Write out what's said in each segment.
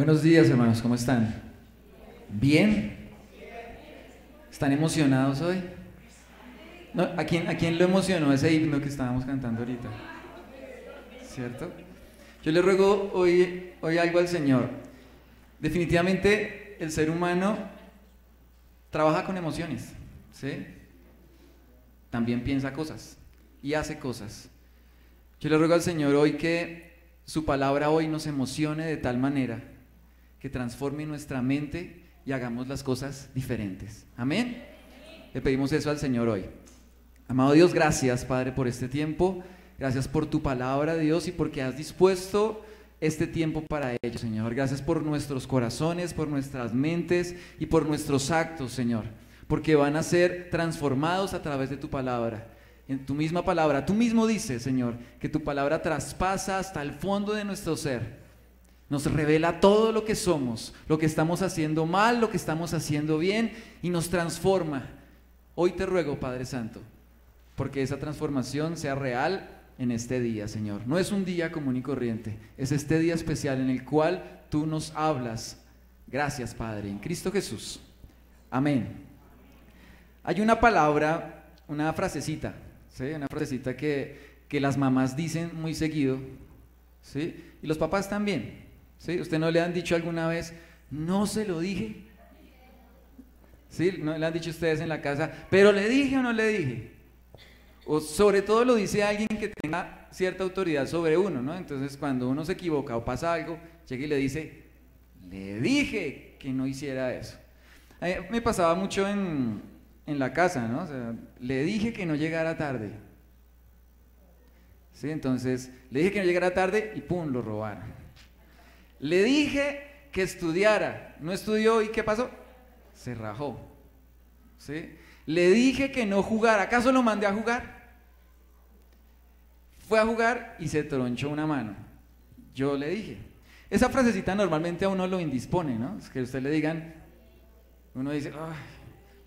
Buenos días, hermanos, ¿cómo están? ¿Bien? ¿Están emocionados hoy? No, ¿a quién lo emocionó ese himno que estábamos cantando ahorita? ¿Cierto? Yo le ruego hoy algo al Señor. Definitivamente el ser humano trabaja con emociones, ¿sí? También piensa cosas y hace cosas. Yo le ruego al Señor hoy que su palabra hoy nos emocione de tal manera que transforme nuestra mente y hagamos las cosas diferentes. Amén. Le pedimos eso al Señor hoy. Amado Dios, gracias, Padre, por este tiempo. Gracias por tu palabra, Dios, y porque has dispuesto este tiempo para ello, Señor. Gracias por nuestros corazones, por nuestras mentes y por nuestros actos, Señor, porque van a ser transformados a través de tu palabra. En tu misma palabra, tú mismo dices, Señor, que tu palabra traspasa hasta el fondo de nuestro ser. Nos revela todo lo que somos, lo que estamos haciendo mal, lo que estamos haciendo bien, y nos transforma. Hoy te ruego, Padre Santo, porque esa transformación sea real en este día, Señor. No es un día común y corriente, es este día especial en el cual tú nos hablas. Gracias, Padre, en Cristo Jesús. Amén. Hay una palabra, una frasecita, ¿sí? Una frasecita que las mamás dicen muy seguido, ¿sí? Y los papás también. ¿Sí? ¿Usted no le han dicho alguna vez, no se lo dije? ¿Sí? ¿No le han dicho ustedes en la casa, pero le dije o no le dije? O sobre todo lo dice alguien que tenga cierta autoridad sobre uno, ¿no? Entonces cuando uno se equivoca o pasa algo, llega y le dice, le dije que no hiciera eso. A mí me pasaba mucho en la casa, ¿no? O sea, le dije que no llegara tarde. ¿Sí? Entonces, le dije que no llegara tarde y ¡pum!, lo robaron. Le dije que estudiara, no estudió, ¿y qué pasó? Se rajó, ¿sí? Le dije que no jugara, ¿acaso lo mandé a jugar? Fue a jugar y se tronchó una mano. Yo le dije. Esa frasecita normalmente a uno lo indispone, ¿no? Es que usted le digan, uno dice, ay,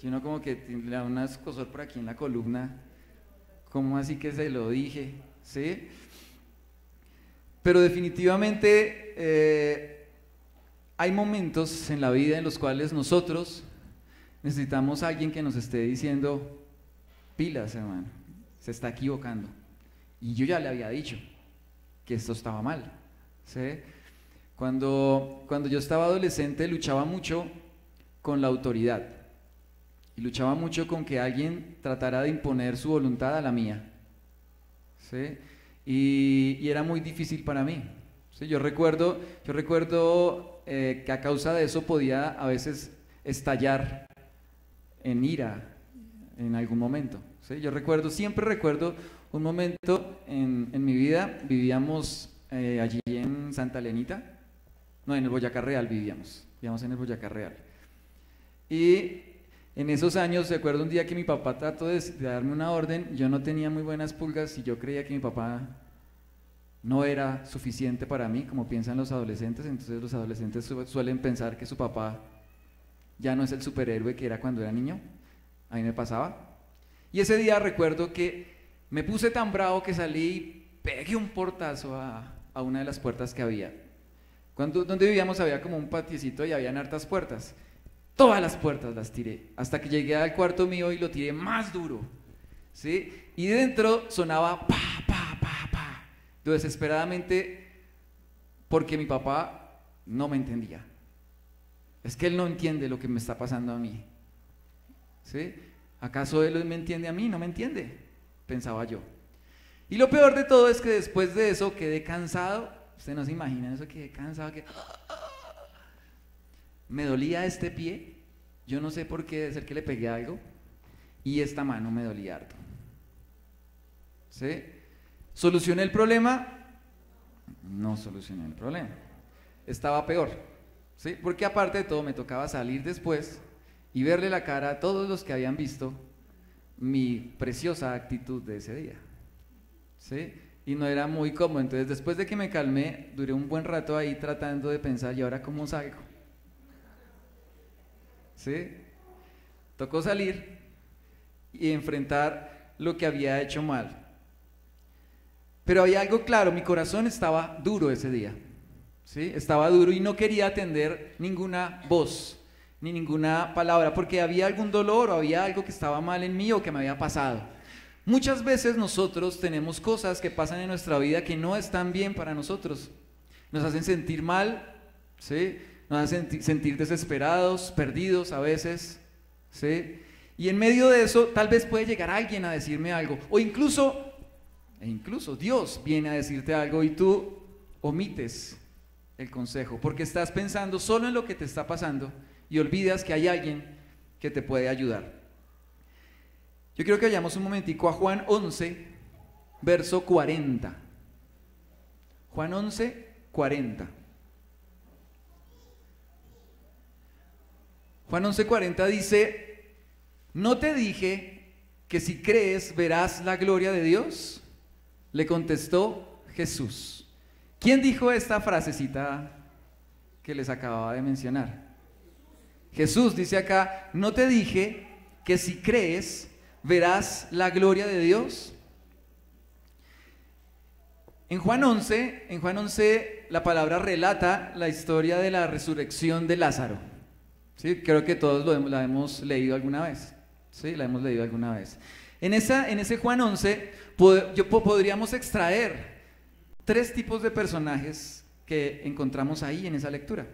y uno como que le da un escozor por aquí en la columna, ¿cómo así que se lo dije? ¿Sí? Pero definitivamente hay momentos en la vida en los cuales nosotros necesitamos a alguien que nos esté diciendo, pilas, hermano, se está equivocando. Y yo ya le había dicho que esto estaba mal, ¿sí? Cuando yo estaba adolescente luchaba mucho con la autoridad y luchaba mucho con que alguien tratara de imponer su voluntad a la mía, ¿sí? Y era muy difícil para mí, ¿sí? Yo recuerdo que a causa de eso podía a veces estallar en ira en algún momento, ¿sí? Siempre recuerdo un momento en mi vida. Vivíamos allí en Santa Elenita, no, en el Boyacá Real vivíamos en el Boyacá Real. Y en esos años, recuerdo un día que mi papá trató de darme una orden. Yo no tenía muy buenas pulgas y yo creía que mi papá no era suficiente para mí, como piensan los adolescentes. Entonces los adolescentes suelen pensar que su papá ya no es el superhéroe que era cuando era niño. A mí me pasaba. Y ese día recuerdo que me puse tan bravo que salí y pegué un portazo a una de las puertas que había. Donde vivíamos había como un patiecito y habían hartas puertas. Todas las puertas las tiré, hasta que llegué al cuarto mío y lo tiré más duro, ¿sí? Y dentro sonaba pa, pa, pa, pa, desesperadamente, porque mi papá no me entendía. Es que él no entiende lo que me está pasando a mí, ¿sí? ¿Acaso él me entiende a mí? No me entiende, pensaba yo. Y lo peor de todo es que después de eso quedé cansado. Ustedes no se imaginan eso, quedé cansado, me dolía este pie, yo no sé por qué, debe ser que le pegué algo, y esta mano me dolía harto. ¿Sí? ¿Solucioné el problema? No solucioné el problema, estaba peor, ¿sí? Porque aparte de todo me tocaba salir después y verle la cara a todos los que habían visto mi preciosa actitud de ese día, ¿sí? Y no era muy cómodo. Entonces, después de que me calmé, duré un buen rato ahí tratando de pensar, ¿y ahora cómo salgo? ¿Sí? Tocó salir y enfrentar lo que había hecho mal. Pero había algo claro, mi corazón estaba duro ese día. ¿sí? Estaba duro y no quería atender ninguna voz, ni ninguna palabra, porque había algún dolor o había algo que estaba mal en mí o que me había pasado. Muchas veces nosotros tenemos cosas que pasan en nuestra vida que no están bien para nosotros. Nos hacen sentir mal, ¿sí? Nos hacen sentir desesperados, perdidos a veces, ¿sí? Y en medio de eso tal vez puede llegar alguien a decirme algo, o incluso Dios viene a decirte algo y tú omites el consejo, porque estás pensando solo en lo que te está pasando y olvidas que hay alguien que te puede ayudar. Yo quiero que vayamos un momentico a Juan 11, verso 40. Juan 11, 40. Juan 11, 40 dice: ¿no te dije que si crees verás la gloria de Dios? Le contestó Jesús. ¿Quién dijo esta frasecita que les acababa de mencionar? Jesús dice acá: ¿no te dije que si crees verás la gloria de Dios? En Juan 11 la palabra relata la historia de la resurrección de Lázaro. ¿Sí? Creo que todos la hemos leído alguna vez. ¿Sí? La hemos leído alguna vez. En ese Juan 11 podríamos extraer 3 tipos de personajes que encontramos ahí en esa lectura,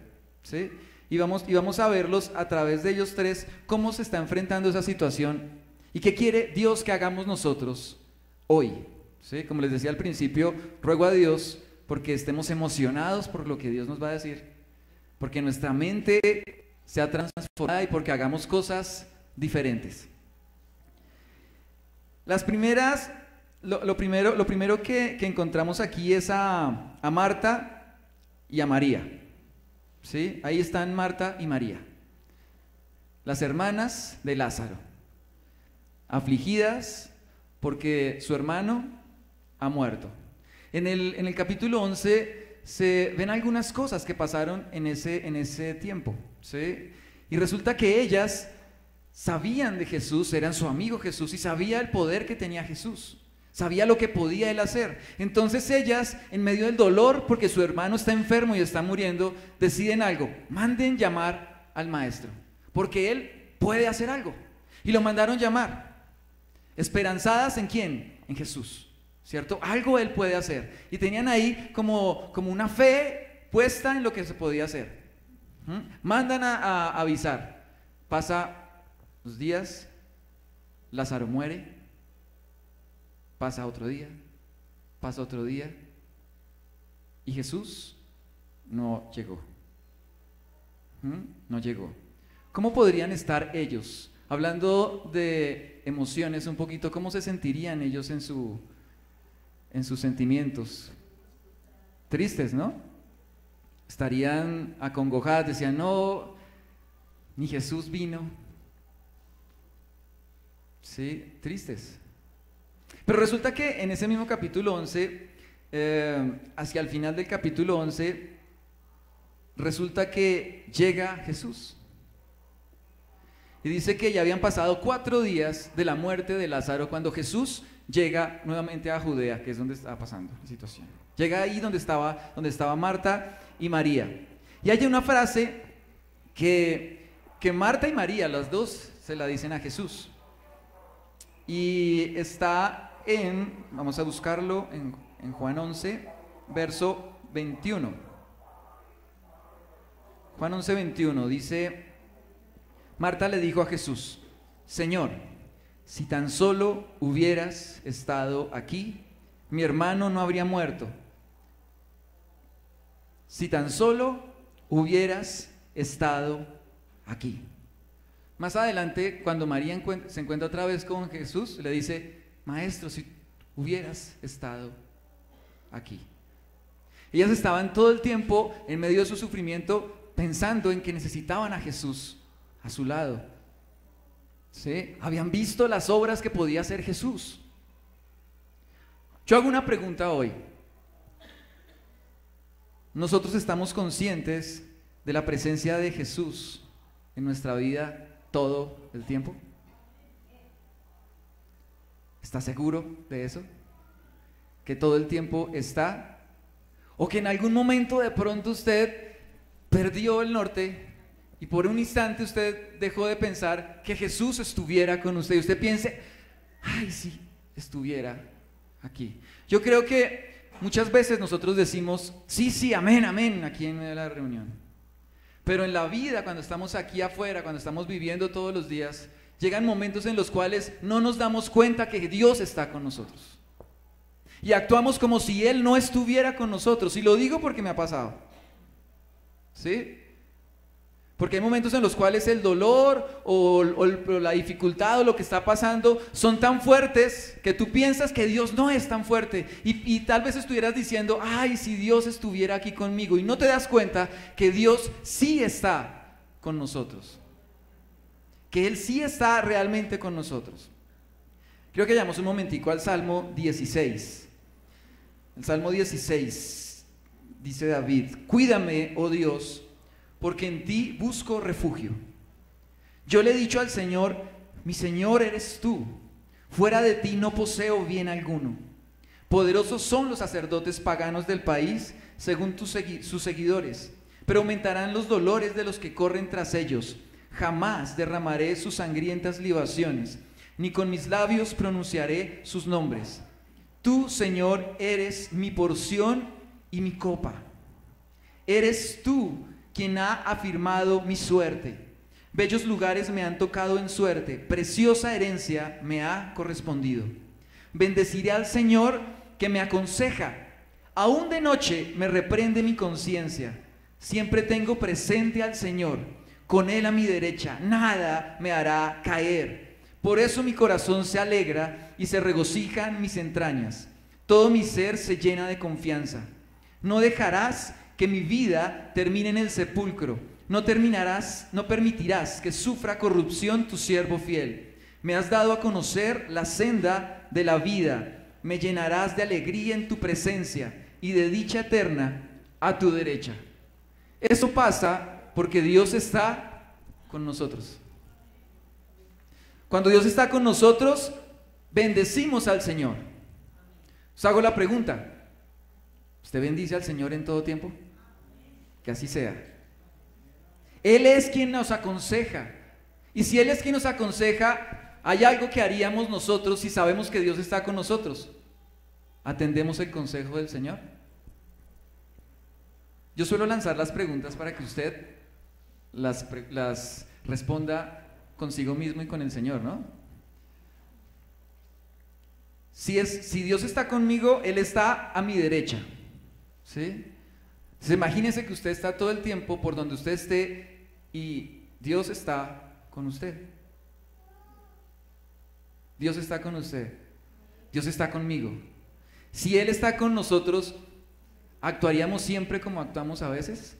¿sí? Y vamos a verlos a través de ellos 3, cómo se está enfrentando esa situación y qué quiere Dios que hagamos nosotros hoy, ¿sí? Como les decía al principio, ruego a Dios porque estemos emocionados por lo que Dios nos va a decir, porque nuestra mente sea transformada y porque hagamos cosas diferentes. Las primeras, lo primero que encontramos aquí es a Marta y a María. ¿Sí? Ahí están Marta y María, las hermanas de Lázaro, afligidas porque su hermano ha muerto. En el capítulo 11 se ven algunas cosas que pasaron en ese tiempo, ¿sí? Y resulta que ellas sabían de Jesús, eran su amigo Jesús y sabía el poder que tenía Jesús, sabía lo que podía él hacer. Entonces ellas, en medio del dolor porque su hermano está enfermo y está muriendo, deciden algo: manden llamar al maestro, porque él puede hacer algo. Y lo mandaron llamar, esperanzadas ¿en quién? En Jesús, ¿cierto? Algo él puede hacer. Y tenían ahí como una fe puesta en lo que se podía hacer. Mandan a avisar. Pasa los días, Lázaro muere, pasa otro día y Jesús no llegó. No llegó. ¿Cómo podrían estar ellos? Hablando de emociones un poquito, ¿cómo se sentirían ellos en sus sentimientos? Tristes, ¿no? Estarían acongojadas, decían: no, ni Jesús vino. Sí, tristes. Pero resulta que en ese mismo capítulo 11, hacia el final del capítulo 11, resulta que llega Jesús. Y dice que ya habían pasado 4 días de la muerte de Lázaro cuando Jesús llega nuevamente a Judea, que es donde estaba pasando la situación. Llega ahí donde estaba Marta y María. Y hay una frase que Marta y María, las dos, se la dicen a Jesús. Y está vamos a buscarlo en Juan 11, verso 21. Juan 11, 21 dice: Marta le dijo a Jesús: Señor, si tan solo hubieras estado aquí, mi hermano no habría muerto. Si tan solo hubieras estado aquí. Más adelante, cuando María se encuentra otra vez con Jesús, le dice: Maestro, si hubieras estado aquí. Ellas estaban todo el tiempo en medio de su sufrimiento pensando en que necesitaban a Jesús a su lado. ¿Sí? Habían visto las obras que podía hacer Jesús. Yo hago una pregunta hoy. ¿Nosotros estamos conscientes de la presencia de Jesús en nuestra vida todo el tiempo? ¿Estás seguro de eso? ¿Que todo el tiempo está? O que en algún momento de pronto usted perdió el norte y por un instante usted dejó de pensar que Jesús estuviera con usted. Y usted piense, ay, si estuviera aquí. Yo creo que muchas veces nosotros decimos, sí, sí, amén, amén, aquí en medio de la reunión. Pero en la vida, cuando estamos aquí afuera, cuando estamos viviendo todos los días, llegan momentos en los cuales no nos damos cuenta que Dios está con nosotros. Y actuamos como si Él no estuviera con nosotros. Y lo digo porque me ha pasado. ¿Sí? Porque hay momentos en los cuales el dolor o la dificultad o lo que está pasando son tan fuertes que tú piensas que Dios no es tan fuerte. Y tal vez estuvieras diciendo, ay, si Dios estuviera aquí conmigo. Y no te das cuenta que Dios sí está con nosotros. Que Él sí está realmente con nosotros. Quiero que vayamos un momentico al Salmo 16. El Salmo 16 dice David, cuídame, oh Dios, porque en ti busco refugio. Yo le he dicho al Señor, mi Señor eres tú, fuera de ti no poseo bien alguno. Poderosos son los sacerdotes paganos del país, según sus seguidores, pero aumentarán los dolores de los que corren tras ellos. Jamás derramaré sus sangrientas libaciones, ni con mis labios pronunciaré sus nombres. Tú, Señor, eres mi porción y mi copa. Eres tú quien ha afirmado mi suerte. Bellos lugares me han tocado en suerte, preciosa herencia me ha correspondido. Bendeciré al Señor que me aconseja. Aún de noche me reprende mi conciencia. Siempre tengo presente al Señor, con Él a mi derecha, nada me hará caer. Por eso mi corazón se alegra y se regocijan mis entrañas. Todo mi ser se llena de confianza. No dejarás que mi vida termine en el sepulcro. No permitirás que sufra corrupción tu siervo fiel. Me has dado a conocer la senda de la vida. Me llenarás de alegría en tu presencia y de dicha eterna a tu derecha. Eso pasa porque Dios está con nosotros. Cuando Dios está con nosotros, bendecimos al Señor. Os hago la pregunta, ¿usted bendice al Señor en todo tiempo? Que así sea. Él es quien nos aconseja. Y si Él es quien nos aconseja, hay algo que haríamos nosotros si sabemos que Dios está con nosotros. ¿Atendemos el consejo del Señor? Yo suelo lanzar las preguntas para que usted las responda consigo mismo y con el Señor, ¿no? Si Dios está conmigo, Él está a mi derecha, ¿sí? Entonces, imagínese que usted está todo el tiempo por donde usted esté y Dios está con usted. Dios está con usted. Dios está conmigo. Si Él está con nosotros, ¿actuaríamos siempre como actuamos a veces?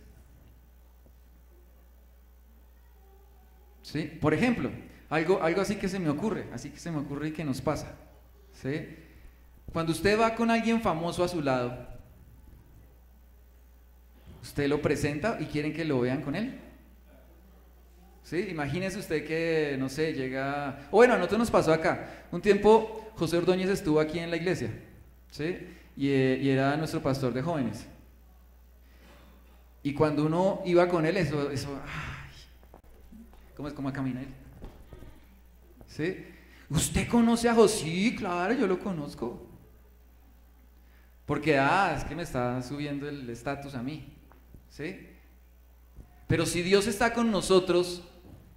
¿Sí? Por ejemplo, algo así que se me ocurre y que nos pasa. ¿Sí? Cuando usted va con alguien famoso a su lado, usted lo presenta y quieren que lo vean con él. ¿Sí? Imagínese usted que, no sé, llega... Bueno, a nosotros nos pasó acá. Un tiempo José Ordóñez estuvo aquí en la iglesia, ¿sí? Y era nuestro pastor de jóvenes. Y cuando uno iba con él, eso ay, ¿cómo es como camina él? ¿Sí? ¿Usted conoce a José? Sí, claro, yo lo conozco. Porque, es que me está subiendo el estatus a mí. ¿Sí? Pero si Dios está con nosotros,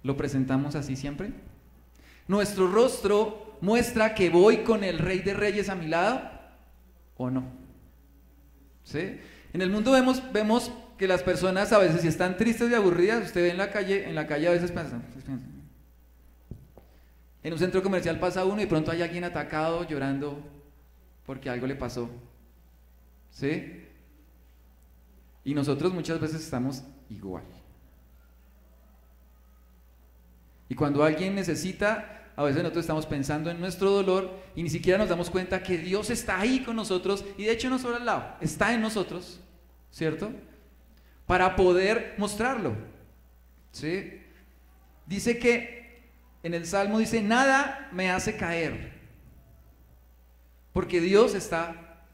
¿lo presentamos así siempre? ¿Nuestro rostro muestra que voy con el Rey de Reyes a mi lado o no? ¿Sí? En el mundo vemos que las personas a veces, si están tristes y aburridas, usted ve en la calle a veces piensan, en un centro comercial pasa uno y pronto hay alguien atacado, llorando porque algo le pasó. ¿Sí? Y nosotros muchas veces estamos igual. Y cuando alguien necesita, a veces nosotros estamos pensando en nuestro dolor y ni siquiera nos damos cuenta que Dios está ahí con nosotros y de hecho no solo al lado, está en nosotros, ¿cierto? Para poder mostrarlo. ¿Sí? Dice que en el Salmo dice, nada me hace caer, porque Dios está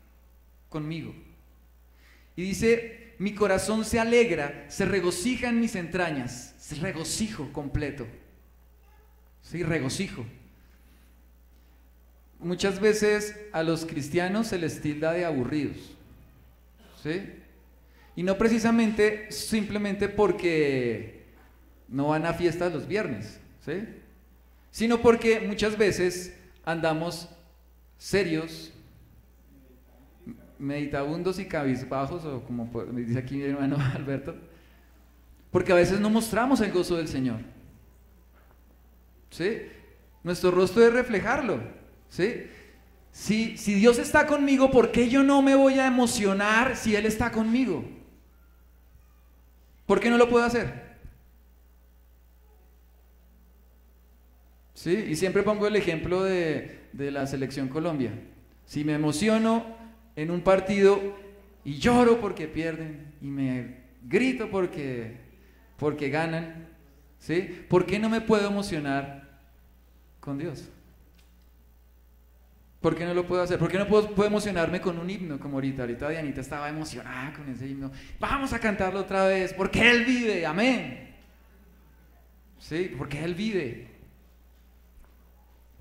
conmigo. Y dice, mi corazón se alegra, se regocija en mis entrañas. Es regocijo completo. Sí, regocijo. Muchas veces a los cristianos se les tilda de aburridos, ¿sí? Y no precisamente simplemente porque no van a fiestas los viernes, ¿sí? Sino porque muchas veces andamos serios, meditabundos y cabizbajos, o como me dice aquí mi hermano Alberto, porque a veces no mostramos el gozo del Señor, ¿sí? Nuestro rostro debe reflejarlo, ¿sí? Si Dios está conmigo, ¿por qué yo no me voy a emocionar si Él está conmigo? ¿Por qué no lo puedo hacer? ¿Sí? Y siempre pongo el ejemplo de la selección Colombia. Si me emociono en un partido y lloro porque pierden y me grito porque ganan, ¿sí? ¿Por qué no me puedo emocionar con Dios? ¿Por qué no lo puedo hacer? ¿Por qué no puedo emocionarme con un himno como ahorita? Ahorita Dianita estaba emocionada con ese himno. Vamos a cantarlo otra vez, porque Él vive, amén. ¿Sí? Porque Él vive.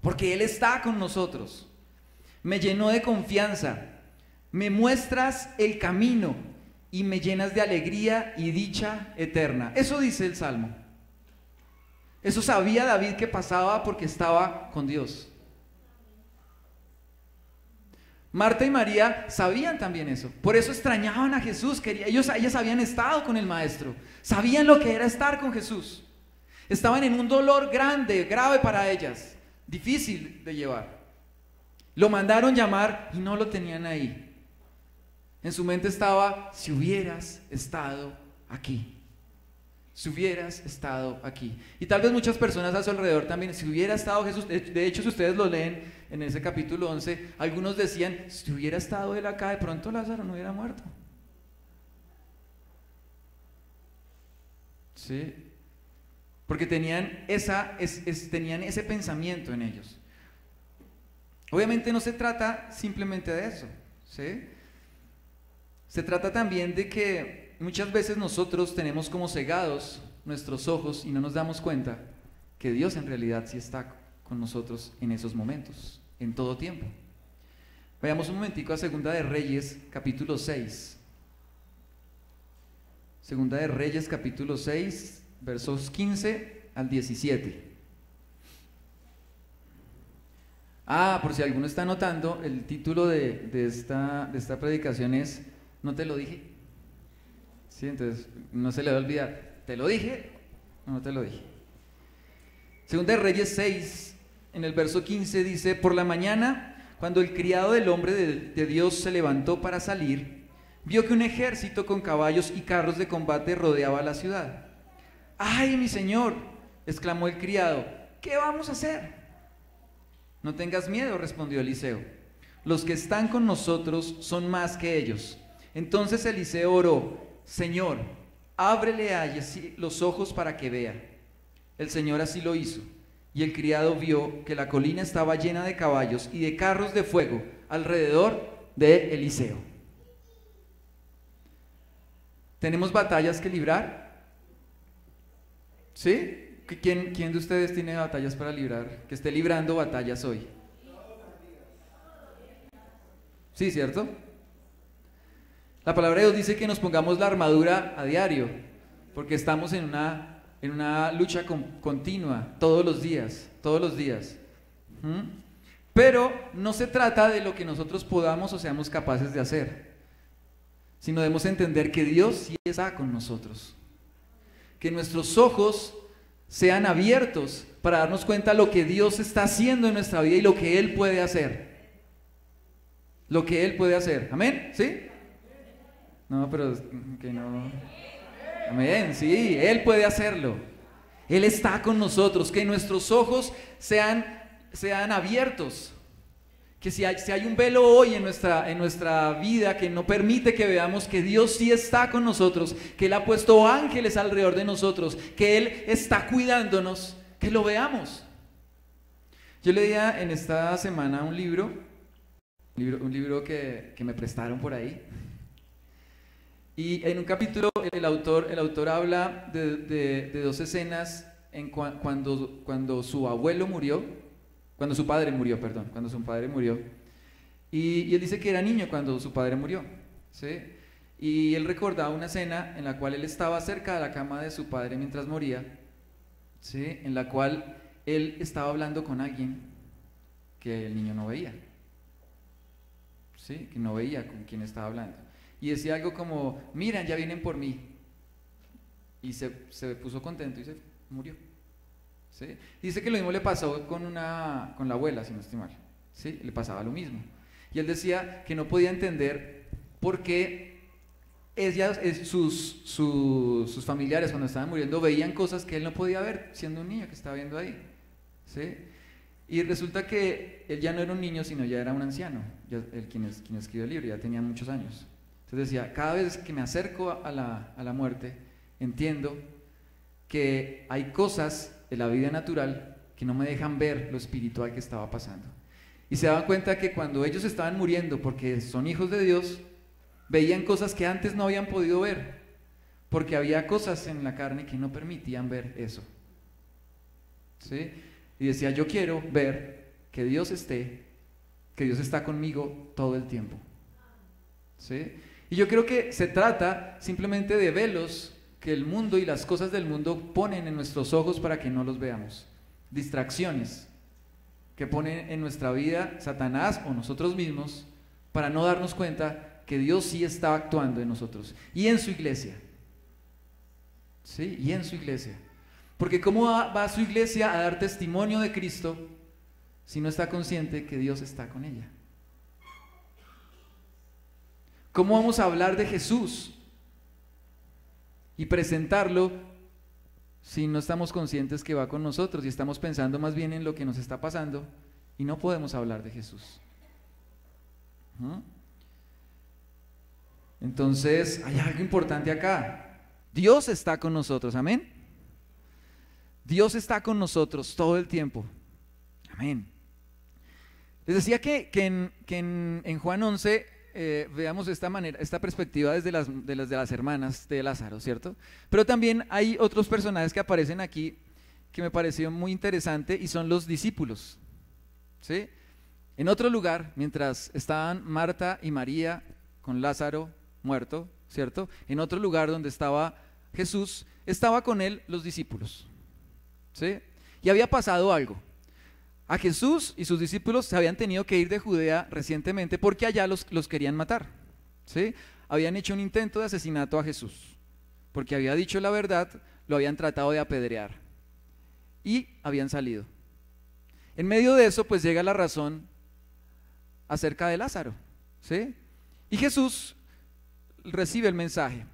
Porque Él está con nosotros. Me llenó de confianza. Me muestras el camino y me llenas de alegría y dicha eterna. Eso dice el Salmo. Eso sabía David que pasaba porque estaba con Dios. Marta y María sabían también eso, por eso extrañaban a Jesús, ellas habían estado con el Maestro, sabían lo que era estar con Jesús, estaban en un dolor grande, grave para ellas, difícil de llevar. Lo mandaron llamar y no lo tenían ahí. En su mente estaba, si hubieras estado aquí. Si hubieras estado aquí. Y tal vez muchas personas a su alrededor también, si hubiera estado Jesús, de hecho si ustedes lo leen en ese capítulo 11, algunos decían, si hubiera estado Él acá, de pronto Lázaro no hubiera muerto. ¿Sí? Porque tenían ese pensamiento en ellos. Obviamente no se trata simplemente de eso, ¿sí? Se trata también de que muchas veces nosotros tenemos como cegados nuestros ojos y no nos damos cuenta que Dios en realidad sí está con nosotros en esos momentos, en todo tiempo. Vayamos un momentico a Segunda de Reyes, capítulo 6. Segunda de Reyes, capítulo 6, versos 15 al 17. Por si alguno está notando, el título de esta predicación es ¿No te lo dije? Sí, entonces no se le va a olvidar. ¿Te lo dije o no te lo dije? Segunda de Reyes 6, en el verso 15 dice, por la mañana, cuando el criado del hombre de Dios se levantó para salir, vio que un ejército con caballos y carros de combate rodeaba la ciudad. ¡Ay, mi señor!, exclamó el criado, ¿qué vamos a hacer? No tengas miedo, respondió Eliseo, los que están con nosotros son más que ellos. Entonces Eliseo oró, Señor, ábrele a ella los ojos para que vea. El Señor así lo hizo, y el criado vio que la colina estaba llena de caballos y de carros de fuego alrededor de Eliseo. ¿Tenemos batallas que librar? ¿Sí? ¿Quién de ustedes tiene batallas para librar? Que esté librando batallas hoy. Sí, ¿cierto? La palabra de Dios dice que nos pongamos la armadura a diario, porque estamos en una lucha continua, todos los días. Pero no se trata de lo que nosotros podamos o seamos capaces de hacer, sino debemos entender que Dios sí está con nosotros, que nuestros ojos sean abiertos para darnos cuenta de lo que Dios está haciendo en nuestra vida y lo que Él puede hacer. Lo que Él puede hacer. ¿Amén? ¿Sí? No, pero que no. Amén, sí, Él puede hacerlo. Él está con nosotros. Que nuestros ojos sean abiertos. Que si hay un velo hoy en nuestra vida que no permite que veamos que Dios sí está con nosotros, que Él ha puesto ángeles alrededor de nosotros, que Él está cuidándonos, que lo veamos. Yo leía en esta semana un libro que me prestaron por ahí, Y en un capítulo el autor habla de dos escenas cuando su abuelo murió, cuando su padre murió, perdón, cuando su padre murió. Y él dice que era niño cuando su padre murió, ¿sí? Y él recordaba una escena en la cual él estaba cerca de la cama de su padre mientras moría, ¿sí? En la cual él estaba hablando con alguien que el niño no veía, ¿sí? Que no veía con quién estaba hablando. Y decía algo como, miran, ya vienen por mí. Y se puso contento y se murió, ¿sí? Dice que lo mismo le pasó con la abuela, si no estoy mal, ¿sí? Le pasaba lo mismo. Y él decía que no podía entender por qué sus familiares cuando estaban muriendo veían cosas que él no podía ver siendo un niño que estaba viendo ahí, ¿sí? Y resulta que él ya no era un niño, sino ya era un anciano, quien escribió el libro, ya tenía muchos años. Entonces decía, cada vez que me acerco a la muerte, entiendo que hay cosas de la vida natural que no me dejan ver lo espiritual que estaba pasando. Y se daban cuenta que cuando ellos estaban muriendo, porque son hijos de Dios, veían cosas que antes no habían podido ver, porque había cosas en la carne que no permitían ver eso, ¿sí? Y decía, yo quiero ver que Dios está conmigo todo el tiempo, ¿sí? Y yo creo que se trata simplemente de velos que el mundo y las cosas del mundo ponen en nuestros ojos para que no los veamos, distracciones que ponen en nuestra vida Satanás o nosotros mismos para no darnos cuenta que Dios sí está actuando en nosotros y en su iglesia, ¿sí? Y en su iglesia. Porque ¿cómo va su iglesia a dar testimonio de Cristo si no está consciente que Dios está con ella? ¿Cómo vamos a hablar de Jesús y presentarlo si no estamos conscientes que va con nosotros y estamos pensando más bien en lo que nos está pasando y no podemos hablar de Jesús? Entonces, hay algo importante acá. Dios está con nosotros, amén. Dios está con nosotros todo el tiempo, amén. Les decía que en Juan 11 veamos esta perspectiva desde las hermanas de Lázaro, ¿cierto? Pero también hay otros personajes que aparecen aquí que me pareció muy interesante y son los discípulos, ¿sí? En otro lugar, mientras estaban Marta y María con Lázaro muerto, ¿cierto? En otro lugar donde estaba Jesús, estaba con él los discípulos, ¿sí? Y había pasado algo. A Jesús y sus discípulos se habían tenido que ir de Judea recientemente porque allá los querían matar, ¿sí? Habían hecho un intento de asesinato a Jesús porque había dicho la verdad, lo habían tratado de apedrear y habían salido. En medio de eso pues llega la razón acerca de Lázaro, ¿sí? Y Jesús recibe el mensaje,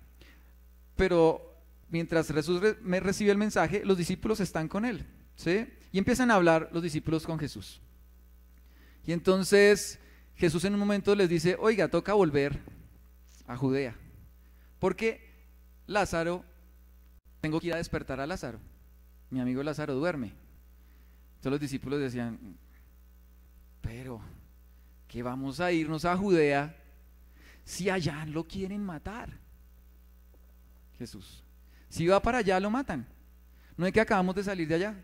pero mientras Jesús recibe el mensaje, los discípulos están con él, ¿sí? Y empiezan a hablar los discípulos con Jesús. Y entonces Jesús en un momento les dice, oiga, toca volver a Judea, porque tengo que ir a despertar a Lázaro, mi amigo Lázaro duerme. Entonces los discípulos decían, pero ¿qué vamos a irnos a Judea si allá lo quieren matar? Jesús, si va para allá lo matan, no es que acabamos de salir de allá.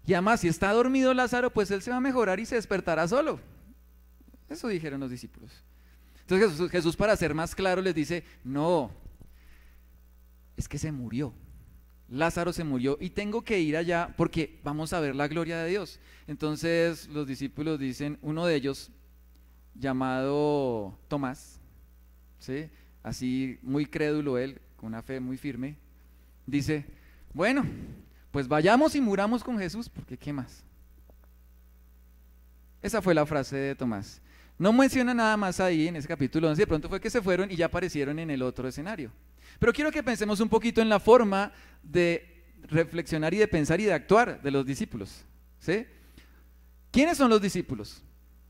Y además, si está dormido Lázaro, pues él se va a mejorar y se despertará solo. Eso dijeron los discípulos. Entonces Jesús, para ser más claro, les dice, no, es que se murió. Lázaro se murió y tengo que ir allá porque vamos a ver la gloria de Dios. Entonces los discípulos dicen, uno de ellos, llamado Tomás, ¿sí? Así muy crédulo él, con una fe muy firme, dice, bueno, pues vayamos y muramos con Jesús, porque ¿qué más? Esa fue la frase de Tomás. No menciona nada más ahí en ese capítulo 11, de pronto fue que se fueron y ya aparecieron en el otro escenario. Pero quiero que pensemos un poquito en la forma de reflexionar y de pensar y de actuar de los discípulos, ¿sí? ¿Quiénes son los discípulos?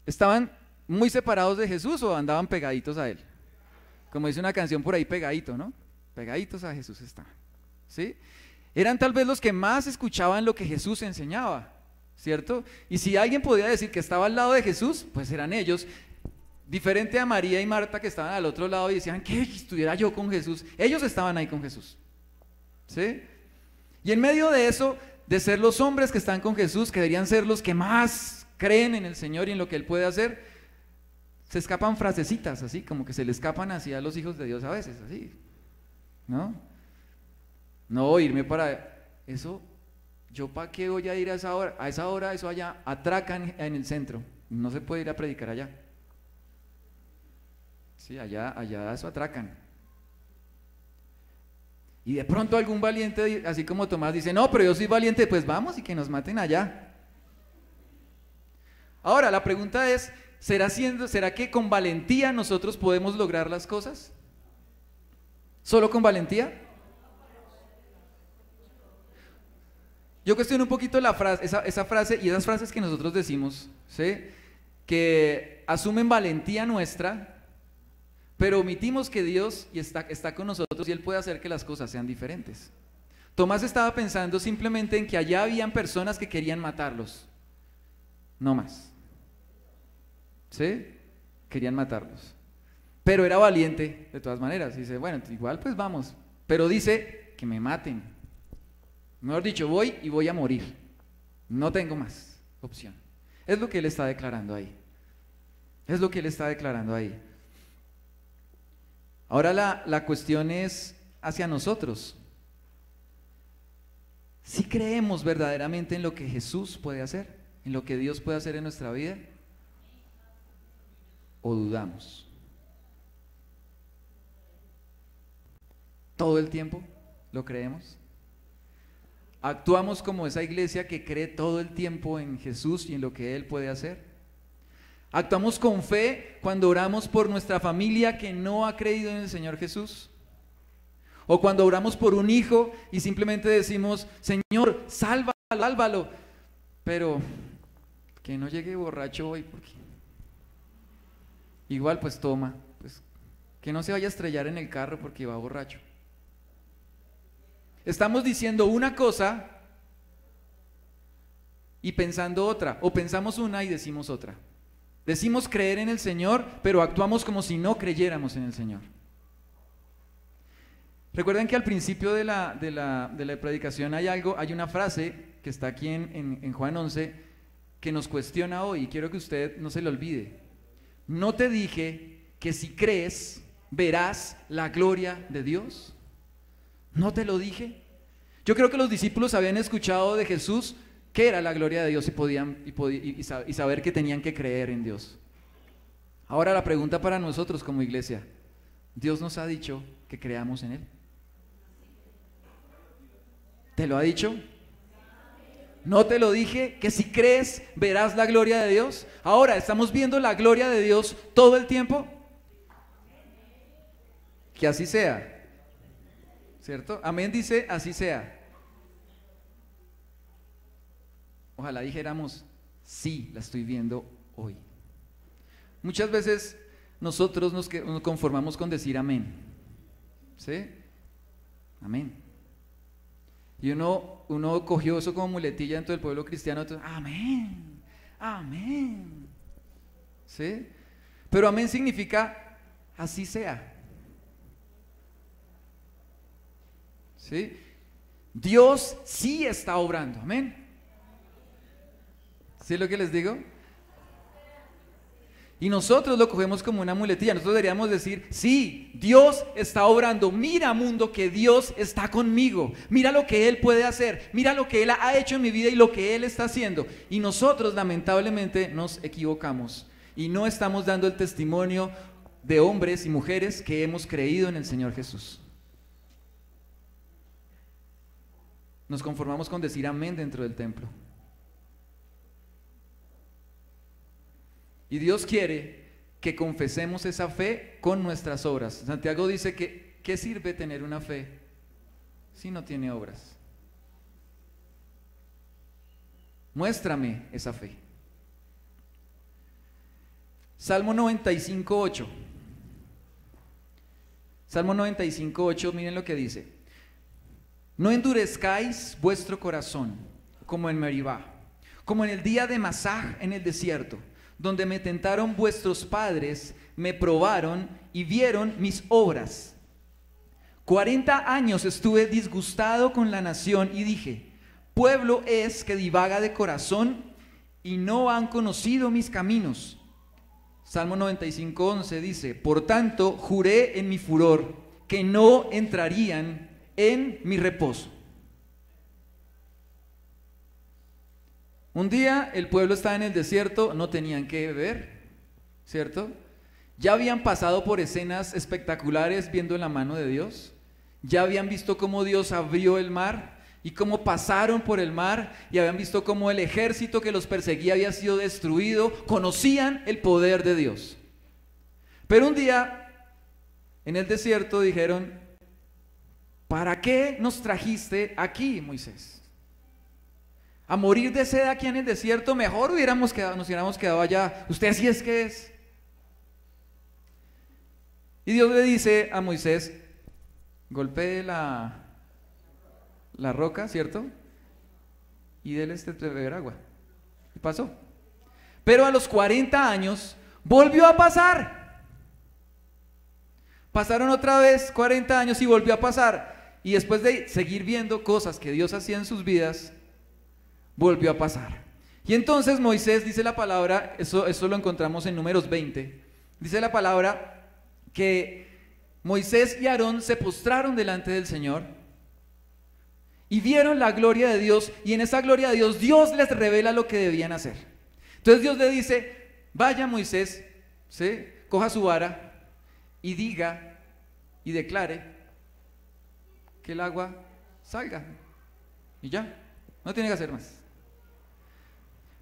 ¿Estaban muy separados de Jesús o andaban pegaditos a él? Como dice una canción por ahí, pegadito, ¿no? Pegaditos a Jesús estaban, ¿sí? Eran tal vez los que más escuchaban lo que Jesús enseñaba, ¿cierto? Y si alguien podía decir que estaba al lado de Jesús, pues eran ellos. Diferente a María y Marta, que estaban al otro lado y decían, ¿qué estuviera yo con Jesús? Ellos estaban ahí con Jesús, ¿sí? Y en medio de eso, de ser los hombres que están con Jesús, que deberían ser los que más creen en el Señor y en lo que Él puede hacer, se escapan frasecitas así, como que se le escapan así a los hijos de Dios a veces, así, ¿no? No, irme para eso, ¿yo para qué voy a ir a esa hora? A esa hora, eso allá, atracan en el centro, no se puede ir a predicar allá. Sí, allá eso atracan. Y de pronto algún valiente, así como Tomás, dice, no, pero yo soy valiente, pues vamos y que nos maten allá. Ahora, la pregunta es, ¿será que con valentía nosotros podemos lograr las cosas? ¿Solo con valentía? Yo cuestiono un poquito la frase, esa frase y esas frases que nosotros decimos, ¿sí? Que asumen valentía nuestra, pero omitimos que Dios está con nosotros y Él puede hacer que las cosas sean diferentes. Tomás estaba pensando simplemente en que allá habían personas que querían matarlos, no más, ¿sí? Querían matarlos, pero era valiente de todas maneras. Dice, bueno, igual pues vamos, pero dice que me maten. Mejor dicho, voy a morir, no tengo más opción. Es lo que Él está declarando ahí. Es lo que Él está declarando ahí. Ahora la cuestión es hacia nosotros. ¿Sí creemos verdaderamente en lo que Jesús puede hacer? ¿En lo que Dios puede hacer en nuestra vida? ¿O dudamos? ¿Todo el tiempo lo creemos? ¿Actuamos como esa iglesia que cree todo el tiempo en Jesús y en lo que Él puede hacer? ¿Actuamos con fe cuando oramos por nuestra familia que no ha creído en el Señor Jesús? ¿O cuando oramos por un hijo y simplemente decimos, Señor, sálvalo, pero que no llegue borracho hoy, porque igual pues toma, pues que no se vaya a estrellar en el carro porque va borracho? Estamos diciendo una cosa y pensando otra, o pensamos una y decimos otra. Decimos creer en el Señor, pero actuamos como si no creyéramos en el Señor. Recuerden que al principio de la predicación hay una frase que está aquí en Juan 11 que nos cuestiona hoy, y quiero que usted no se lo olvide. ¿No te dije que si crees verás la gloria de Dios? ¿No te lo dije? Yo creo que los discípulos habían escuchado de Jesús qué era la gloria de Dios y saber que tenían que creer en Dios. Ahora la pregunta para nosotros como iglesia, ¿Dios nos ha dicho que creamos en Él? ¿Te lo ha dicho? ¿No te lo dije que si crees verás la gloria de Dios? Ahora, ¿estamos viendo la gloria de Dios todo el tiempo? Que así sea, ¿cierto? Amén dice, así sea. Ojalá dijéramos, sí, la estoy viendo hoy. Muchas veces nosotros nos conformamos con decir amén, ¿sí? Amén. Y uno cogió eso como muletilla dentro del pueblo cristiano, entonces, amén, amén, ¿sí? Pero amén significa, así sea, ¿sí? Dios sí está obrando, amén. ¿Sí es lo que les digo? Y nosotros lo cogemos como una muletilla. Nosotros deberíamos decir, sí, Dios está obrando. Mira, mundo, que Dios está conmigo. Mira lo que Él puede hacer. Mira lo que Él ha hecho en mi vida y lo que Él está haciendo. Y nosotros lamentablemente nos equivocamos y no estamos dando el testimonio de hombres y mujeres que hemos creído en el Señor Jesús. Nos conformamos con decir amén dentro del templo. Y Dios quiere que confesemos esa fe con nuestras obras. Santiago dice que ¿qué sirve tener una fe si no tiene obras? Muéstrame esa fe. Salmo 95:8. Salmo 95:8, miren lo que dice. No endurezcáis vuestro corazón como en Meribá, como en el día de Masaj en el desierto, donde me tentaron vuestros padres, me probaron y vieron mis obras. 40 años estuve disgustado con la nación y dije, pueblo es que divaga de corazón y no han conocido mis caminos. Salmo 95:11 dice, por tanto juré en mi furor que no entrarían en mi reposo. Un día el pueblo estaba en el desierto, no tenían que beber, ¿cierto? Ya habían pasado por escenas espectaculares viendo la mano de Dios. Ya habían visto cómo Dios abrió el mar y cómo pasaron por el mar, y habían visto cómo el ejército que los perseguía había sido destruido. Conocían el poder de Dios. Pero un día en el desierto dijeron, ¿para qué nos trajiste aquí, Moisés? A morir de sed aquí en el desierto, mejor nos hubiéramos quedado allá. Usted sí es que es. Y Dios le dice a Moisés, golpee la roca, ¿cierto? Y déle de beber agua. Y pasó. Pero a los 40 años volvió a pasar. Pasaron otra vez 40 años y volvió a pasar. Y después de seguir viendo cosas que Dios hacía en sus vidas, volvió a pasar. Y entonces Moisés, dice la palabra, eso lo encontramos en Números 20, dice la palabra que Moisés y Aarón se postraron delante del Señor y vieron la gloria de Dios, y en esa gloria de Dios, Dios les revela lo que debían hacer. Entonces Dios le dice, vaya Moisés, ¿sí? Coja su vara y diga y declare que el agua salga, y ya, no tiene que hacer más.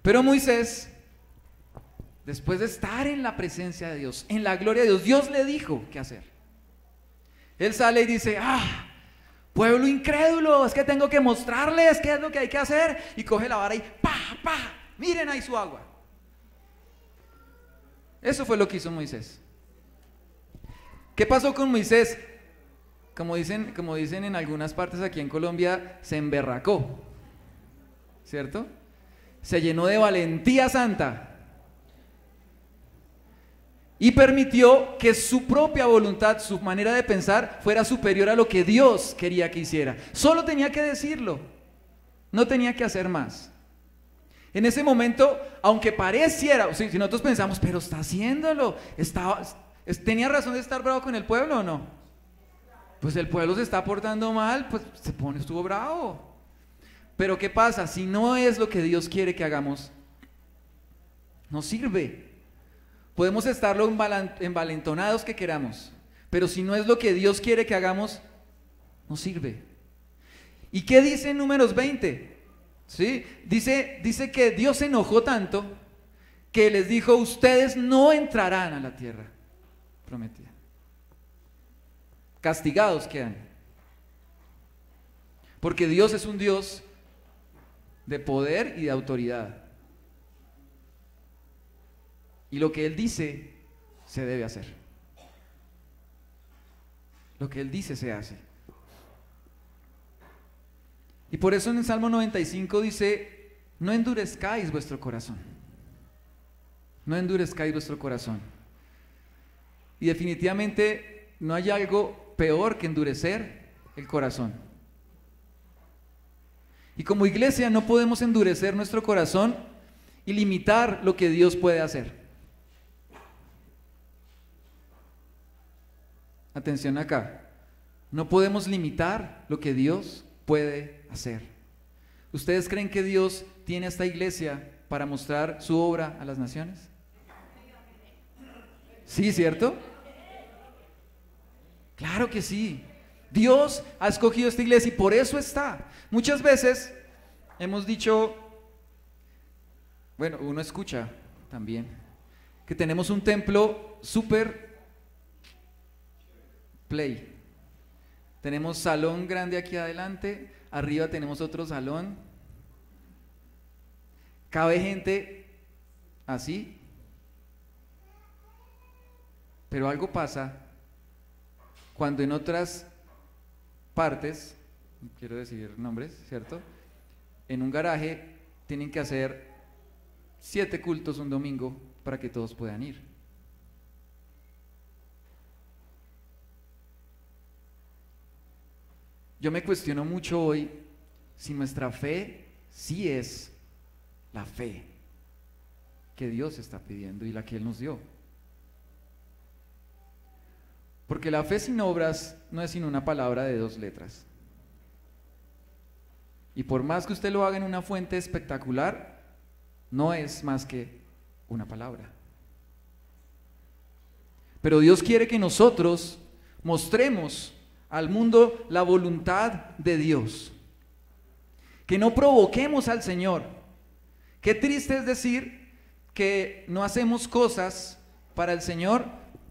Pero Moisés, después de estar en la presencia de Dios, en la gloria de Dios, Dios le dijo qué hacer. Él sale y dice, pueblo incrédulo, es que tengo que mostrarles qué es lo que hay que hacer. Y coge la vara y miren ahí su agua. Eso fue lo que hizo Moisés. ¿Qué pasó con Moisés? Como dicen en algunas partes aquí en Colombia, se emberracó, ¿cierto? Se llenó de valentía santa y permitió que su propia voluntad, su manera de pensar, fuera superior a lo que Dios quería que hiciera. Solo tenía que decirlo, no tenía que hacer más. En ese momento, aunque pareciera, si nosotros pensamos, pero está haciéndolo, ¿tenía razón de estar bravo con el pueblo o no? Pues el pueblo se está portando mal, pues estuvo bravo. Pero ¿qué pasa? Si no es lo que Dios quiere que hagamos, no sirve. Podemos estar lo envalentonados que queramos, pero si no es lo que Dios quiere que hagamos, no sirve. ¿Y qué dice en Números 20? ¿Sí? Dice que Dios se enojó tanto que les dijo, ustedes no entrarán a la tierra prometida. Castigados quedan. Porque Dios es un Dios de poder y de autoridad. Y lo que Él dice, se debe hacer. Lo que Él dice, se hace. Y por eso en el Salmo 95 dice, no endurezcáis vuestro corazón. No endurezcáis vuestro corazón. Y definitivamente no hay algo peor que endurecer el corazón. Y como iglesia no podemos endurecer nuestro corazón y limitar lo que Dios puede hacer. Atención acá, no podemos limitar lo que Dios puede hacer. ¿Ustedes creen que Dios tiene esta iglesia para mostrar su obra a las naciones? ¿Sí, cierto? Claro que sí. Dios ha escogido esta iglesia y por eso está. Muchas veces hemos dicho, bueno, uno escucha también, que tenemos un templo súper play. Tenemos salón grande aquí adelante, arriba tenemos otro salón. Cabe gente así. Pero algo pasa cuando en otras partes, no quiero decir nombres, ¿cierto? En un garaje tienen que hacer 7 cultos un domingo para que todos puedan ir. Yo me cuestiono mucho hoy si nuestra fe sí es la fe que Dios está pidiendo y la que Él nos dio. Porque la fe sin obras no es sino una palabra de 2 letras. Y por más que usted lo haga en una fuente espectacular, no es más que una palabra. Pero Dios quiere que nosotros mostremos al mundo la voluntad de Dios. Que no provoquemos al Señor. Qué triste es decir que no hacemos cosas para el Señor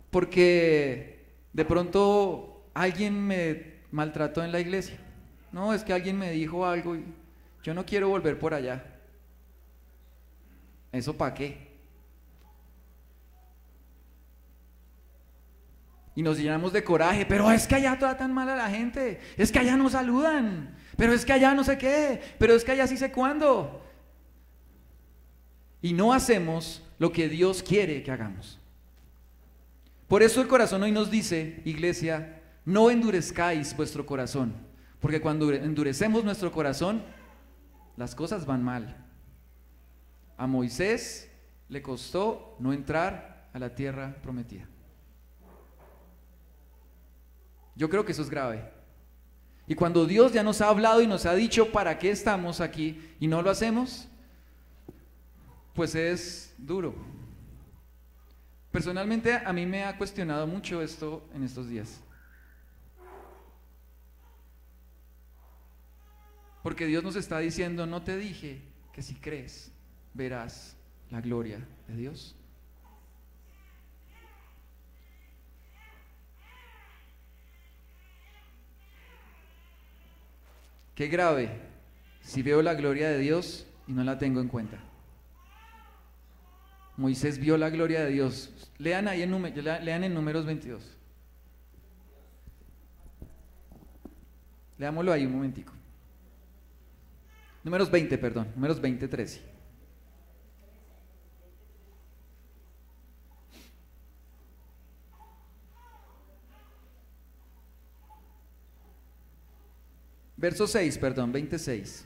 porque de pronto alguien me maltrató en la iglesia. No, es que alguien me dijo algo y yo no quiero volver por allá. ¿Eso para qué? Y nos llenamos de coraje, pero es que allá tratan mal a la gente, es que allá no saludan, pero es que allá no sé qué, pero es que allá sí sé cuándo. Y no hacemos lo que Dios quiere que hagamos. Por eso el corazón hoy nos dice, iglesia, no endurezcáis vuestro corazón, porque cuando endurecemos nuestro corazón, las cosas van mal. A Moisés le costó no entrar a la tierra prometida. Yo creo que eso es grave. Y cuando Dios ya nos ha hablado y nos ha dicho para qué estamos aquí y no lo hacemos, pues es duro. Personalmente a mí me ha cuestionado mucho esto en estos días. Porque Dios nos está diciendo, no te dije que si crees verás la gloria de Dios. Qué grave si veo la gloria de Dios y no la tengo en cuenta. Moisés vio la gloria de Dios. Lean ahí lean en Números 22. Leámoslo ahí un momentico. Números 20, perdón. Números 20, 13. Verso 6, perdón, 26.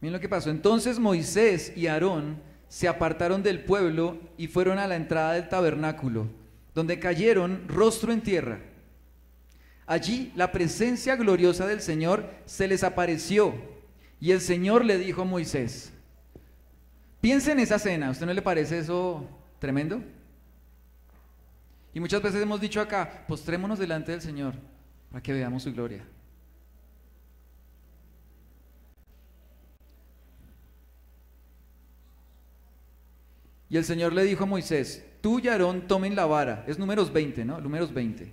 Miren lo que pasó. Entonces Moisés y Aarón se apartaron del pueblo y fueron a la entrada del tabernáculo, donde cayeron rostro en tierra. Allí la presencia gloriosa del Señor se les apareció y el Señor le dijo a Moisés. Piensa en esa escena, ¿a usted no le parece eso tremendo? Y muchas veces hemos dicho acá, postrémonos delante del Señor para que veamos su gloria. Y el Señor le dijo a Moisés, tú y Aarón tomen la vara, es Números 20, ¿no? Números 20,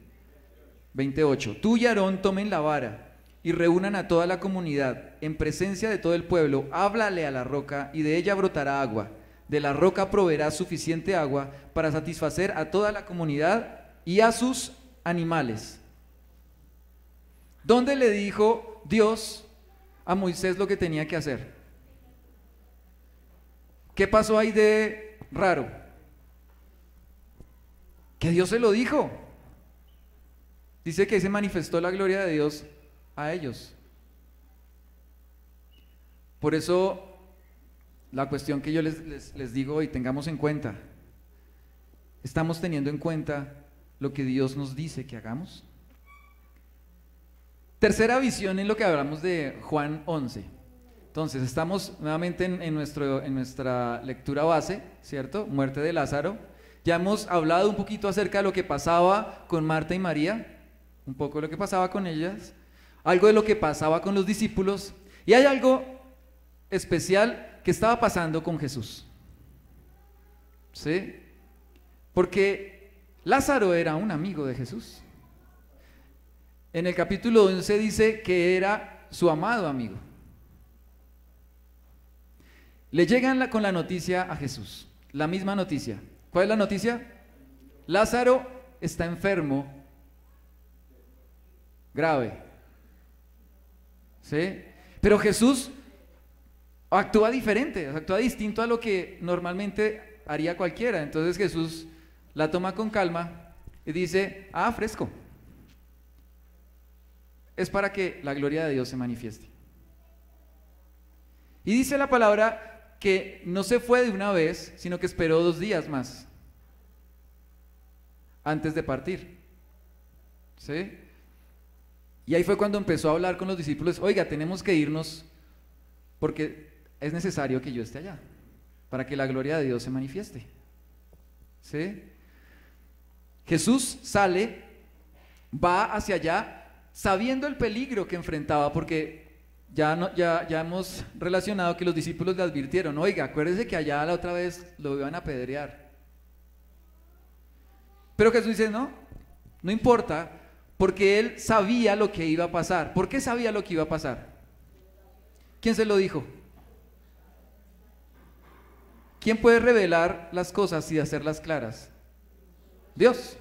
28. Tú y Aarón tomen la vara y reúnan a toda la comunidad en presencia de todo el pueblo, háblale a la roca y de ella brotará agua. De la roca proveerá suficiente agua para satisfacer a toda la comunidad y a sus animales. ¿Dónde le dijo Dios a Moisés lo que tenía que hacer? ¿Qué pasó ahí de raro? Que Dios se lo dijo. Dice que ahí se manifestó la gloria de Dios a ellos. Por eso, la cuestión que yo les digo hoy, tengamos en cuenta, ¿estamos teniendo en cuenta lo que Dios nos dice que hagamos? Tercera visión en lo que hablamos de Juan 11. Entonces, estamos nuevamente en nuestra lectura base, ¿cierto? Muerte de Lázaro. Ya hemos hablado un poquito acerca de lo que pasaba con Marta y María, un poco de lo que pasaba con ellas, algo de lo que pasaba con los discípulos, y hay algo especial que estaba pasando con Jesús. ¿Sí? Porque Lázaro era un amigo de Jesús. En el capítulo 11 dice que era su amado amigo. Le llegan con la noticia a Jesús, la misma noticia. ¿Cuál es la noticia? Lázaro está enfermo, grave. ¿Sí? Pero Jesús actúa diferente, actúa distinto a lo que normalmente haría cualquiera. Entonces Jesús la toma con calma y dice, fresco. Es para que la gloria de Dios se manifieste. Y dice la palabra que no se fue de una vez, sino que esperó 2 días más antes de partir. ¿Sí? Y ahí fue cuando empezó a hablar con los discípulos, oiga, tenemos que irnos porque es necesario que yo esté allá, para que la gloria de Dios se manifieste. ¿Sí? Jesús sale, va hacia allá, sabiendo el peligro que enfrentaba, porque ya hemos relacionado que los discípulos le advirtieron, oiga, acuérdese que allá la otra vez lo iban a apedrear. Pero Jesús dice, no importa, porque él sabía lo que iba a pasar. ¿Por qué sabía lo que iba a pasar? ¿Quién se lo dijo? ¿Quién puede revelar las cosas y hacerlas claras? Dios,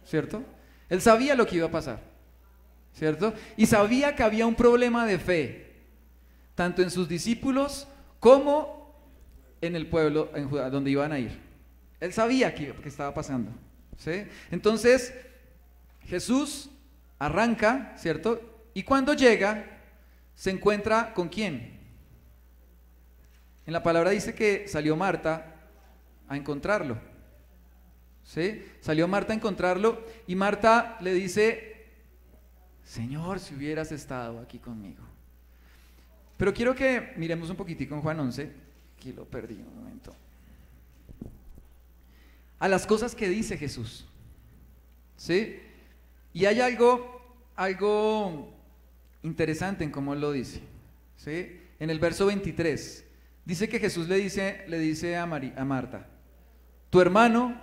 ¿cierto? Él sabía lo que iba a pasar, ¿cierto? Y sabía que había un problema de fe, tanto en sus discípulos como en el pueblo, en Judá, donde iban a ir. Él sabía que estaba pasando, ¿sí? Entonces, Jesús arranca, ¿cierto? Y cuando llega, se encuentra ¿con quién? En la palabra dice que salió Marta a encontrarlo, ¿sí? Salió Marta a encontrarlo y Marta le dice, Señor, si hubieras estado aquí conmigo. Pero quiero que miremos un poquitico en Juan 11, aquí lo perdí un momento, a las cosas que dice Jesús, ¿sí? Y hay algo interesante en cómo lo dice, ¿sí? En el verso 23 dice que Jesús le dice a Marta, tu hermano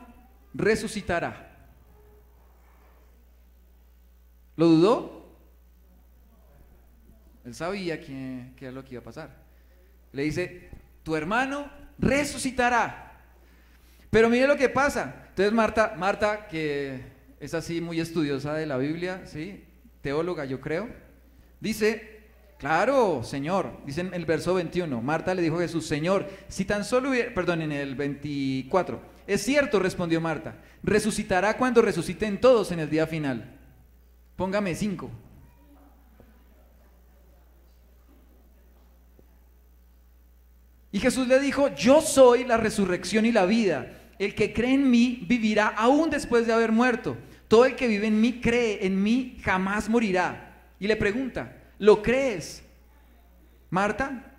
resucitará. ¿Lo dudó? Él sabía que era lo que iba a pasar. Le dice, tu hermano resucitará. Pero mire lo que pasa. Entonces Marta, que es así muy estudiosa de la Biblia, ¿sí? Teóloga yo creo, dice, claro, Señor, dice en el verso 21, Marta le dijo a Jesús, Señor, si tan solo hubiera, perdón, en el 24, es cierto, respondió Marta, resucitará cuando resuciten todos en el día final. Póngame 5. Y Jesús le dijo, yo soy la resurrección y la vida. El que cree en mí vivirá aún después de haber muerto. Todo el que vive en mí, cree en mí, jamás morirá. Y le pregunta, ¿lo crees, Marta?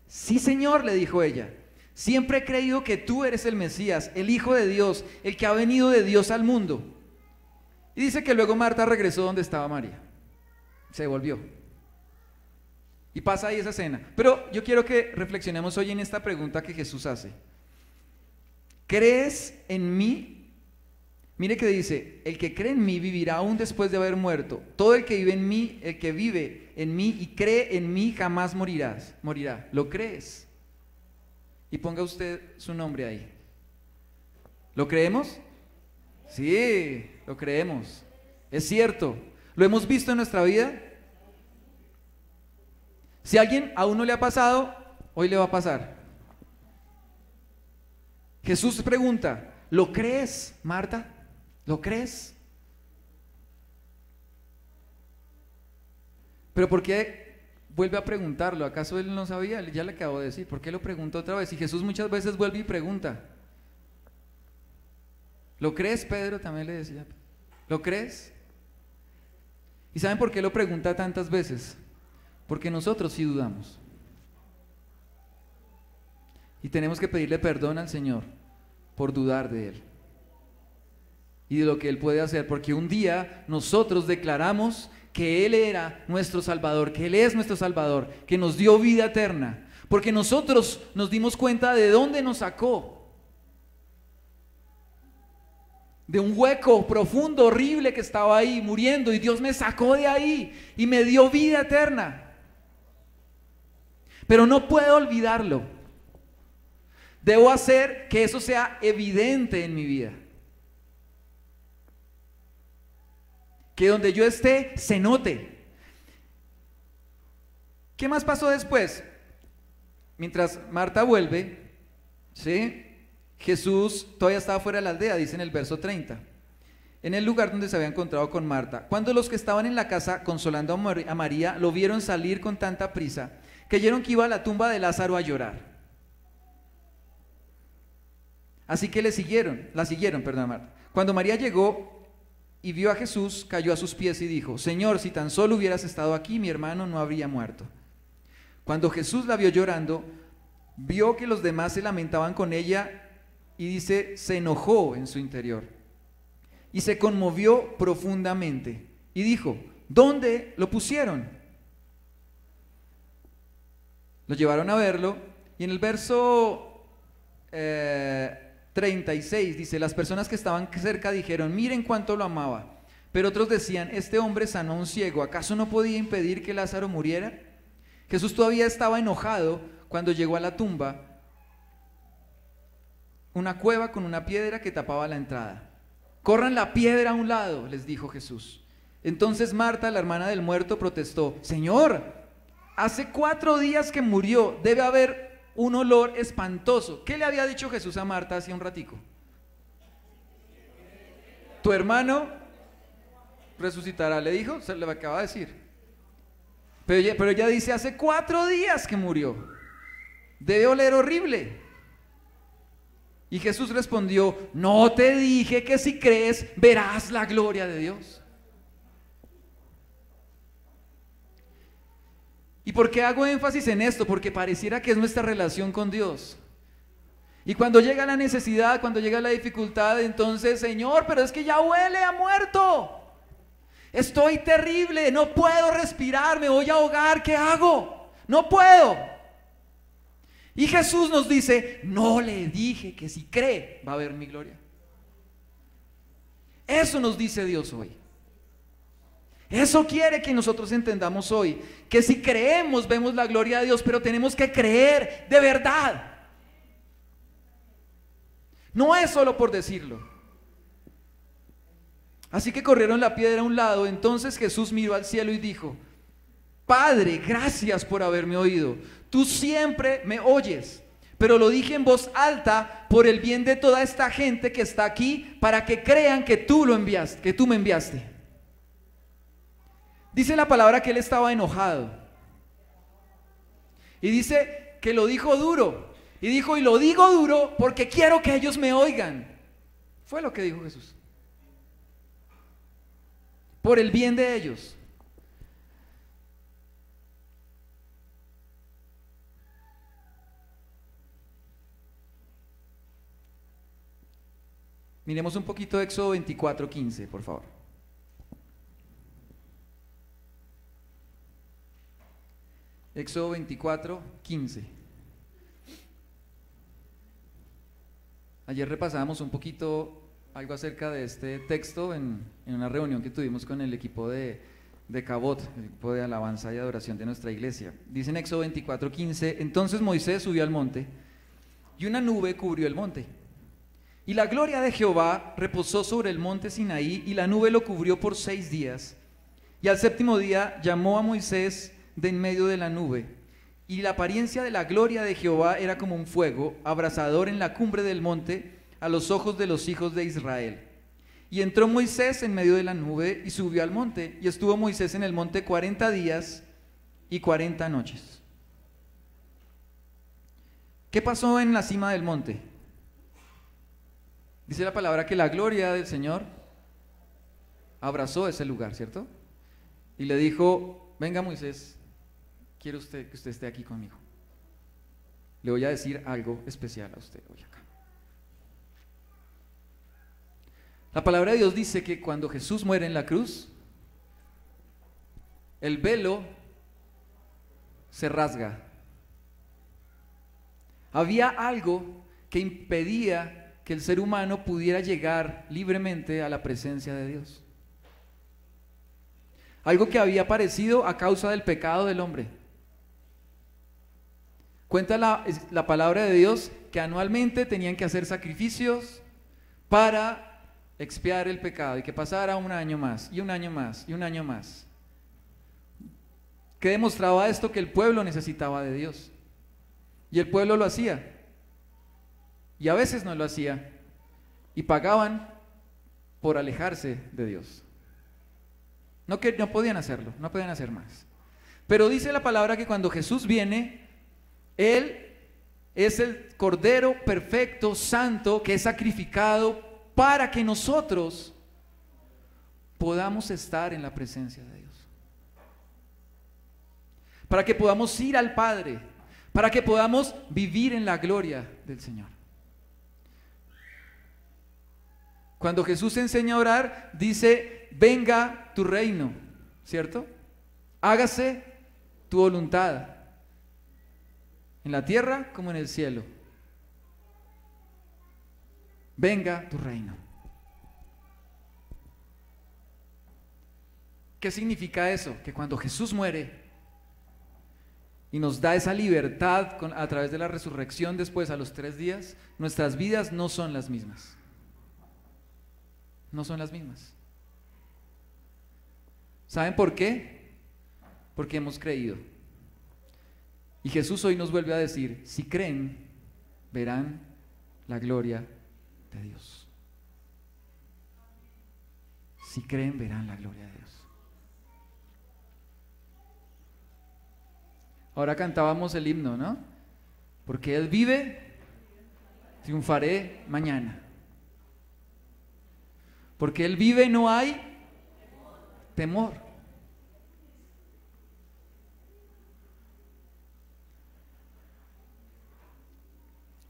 Sí, Señor, le dijo ella. Siempre he creído que tú eres el Mesías, el Hijo de Dios, el que ha venido de Dios al mundo. Y dice que luego Marta regresó donde estaba María. Se volvió. Y pasa ahí esa escena. Pero yo quiero que reflexionemos hoy en esta pregunta que Jesús hace. ¿Crees en mí? Mire que dice, el que cree en mí vivirá aún después de haber muerto. Todo el que vive en mí, el que vive en mí y cree en mí jamás morirá. ¿Lo crees? Y ponga usted su nombre ahí. ¿Lo creemos? Sí, lo creemos. Es cierto. ¿Lo hemos visto en nuestra vida? Si a alguien aún no le ha pasado, hoy le va a pasar. Jesús pregunta, ¿lo crees, Marta? ¿Lo crees? Pero ¿por qué vuelve a preguntarlo? ¿Acaso él no sabía? Él ya le acabo de decir. ¿Por qué lo preguntó otra vez? Y Jesús muchas veces vuelve y pregunta. ¿Lo crees, Pedro? También le decía. ¿Lo crees? ¿Y saben por qué lo pregunta tantas veces? Porque nosotros sí dudamos. Y tenemos que pedirle perdón al Señor por dudar de Él y de lo que Él puede hacer, porque un día nosotros declaramos que Él era nuestro Salvador, que Él es nuestro Salvador, que nos dio vida eterna, porque nosotros nos dimos cuenta de dónde nos sacó, de un hueco profundo, horrible que estaba ahí muriendo, y Dios me sacó de ahí y me dio vida eterna. Pero no puedo olvidarlo. Debo hacer que eso sea evidente en mi vida. Que donde yo esté se note. ¿Qué más pasó después? mientras Marta vuelve, ¿sí? Jesús todavía estaba fuera de la aldea, dice en el verso 30, en el lugar donde se había encontrado con Marta. Cuando los que estaban en la casa consolando a María lo vieron salir con tanta prisa, creyeron que iba a la tumba de Lázaro a llorar. Así que la siguieron, Marta. Cuando María llegó y vio a Jesús, cayó a sus pies y dijo: Señor, si tan solo hubieras estado aquí, mi hermano no habría muerto. Cuando Jesús la vio llorando, vio que los demás se lamentaban con ella y dice, se enojó en su interior y se conmovió profundamente y dijo: ¿dónde lo pusieron? Lo llevaron a verlo y en el verso 36 dice: las personas que estaban cerca dijeron: miren cuánto lo amaba. Pero otros decían: este hombre sanó a un ciego, ¿acaso no podía impedir que Lázaro muriera? Jesús todavía estaba enojado cuando llegó a la tumba, una cueva con una piedra que tapaba la entrada. Corran la piedra a un lado, les dijo Jesús. Entonces Marta, la hermana del muerto, protestó: Señor, hace 4 días que murió, debe haber un olor espantoso. ¿Qué le había dicho Jesús a Marta hace un ratico? Tu hermano resucitará, le dijo, se le acaba de decir. Pero ella dice: hace 4 días que murió, debe oler horrible. Y Jesús respondió: ¿no te dije que si crees verás la gloria de Dios? ¿Y por qué hago énfasis en esto? Porque pareciera que es nuestra relación con Dios. Y cuando llega la necesidad, cuando llega la dificultad, entonces: Señor, pero es que ya huele a muerto. Estoy terrible, no puedo respirar, me voy a ahogar, ¿qué hago? No puedo. Y Jesús nos dice: no le dije que si cree va a ver mi gloria. Eso nos dice Dios hoy. Eso quiere que nosotros entendamos hoy, que si creemos vemos la gloria de Dios, pero tenemos que creer de verdad. No es solo por decirlo. Así que corrieron la piedra a un lado. Entonces Jesús miró al cielo y dijo: Padre, gracias por haberme oído. Tú siempre me oyes, pero lo dije en voz alta por el bien de toda esta gente que está aquí, para que crean que tú lo enviaste, que tú me enviaste. Dice la palabra que él estaba enojado. Y dice que lo dijo duro. Y dijo: y lo digo duro porque quiero que ellos me oigan. Fue lo que dijo Jesús. Por el bien de ellos. Miremos un poquito de Éxodo 24:15, por favor. Éxodo 24:15. Ayer repasábamos un poquito algo acerca de este texto en una reunión que tuvimos con el equipo de Cabot, el equipo de alabanza y adoración de nuestra iglesia. Dice en Éxodo 24:15: entonces Moisés subió al monte, y una nube cubrió el monte. Y la gloria de Jehová reposó sobre el monte Sinaí, y la nube lo cubrió por 6 días. Y al 7º día llamó a Moisés de en medio de la nube, y la apariencia de la gloria de Jehová era como un fuego abrasador en la cumbre del monte a los ojos de los hijos de Israel. Y entró Moisés en medio de la nube y subió al monte, y estuvo Moisés en el monte 40 días y 40 noches. ¿Qué pasó en la cima del monte? Dice la palabra que la gloria del Señor abrazó ese lugar, ¿cierto? Y le dijo: venga Moisés, quiero que usted esté aquí conmigo. Le voy a decir algo especial a usted hoy acá. La palabra de Dios dice que cuando Jesús muere en la cruz, el velo se rasga. Había algo que impedía que el ser humano pudiera llegar libremente a la presencia de Dios. Algo que había aparecido a causa del pecado del hombre. Cuenta la palabra de Dios que anualmente tenían que hacer sacrificios para expiar el pecado, y que pasara un año más, y un año más, y un año más. ¿Qué demostraba esto? Que el pueblo necesitaba de Dios. Y el pueblo lo hacía. Y a veces no lo hacía. Y pagaban por alejarse de Dios. No podían hacerlo, no podían hacer más. Pero dice la palabra que cuando Jesús viene, Él es el Cordero perfecto, santo, que es sacrificado para que nosotros podamos estar en la presencia de Dios. Para que podamos ir al Padre, para que podamos vivir en la gloria del Señor. Cuando Jesús enseña a orar, dice, venga tu reino, ¿cierto? Hágase tu voluntad, en la tierra como en el cielo. Venga tu reino. ¿Qué significa eso? Que cuando Jesús muere y nos da esa libertad a través de la resurrección después a los 3 días, nuestras vidas no son las mismas. No son las mismas. ¿Saben por qué? Porque hemos creído. Y Jesús hoy nos vuelve a decir, si creen, verán la gloria de Dios. Si creen, verán la gloria de Dios. Ahora cantábamos el himno, ¿no? Porque Él vive, triunfaré mañana. Porque Él vive, no hay temor.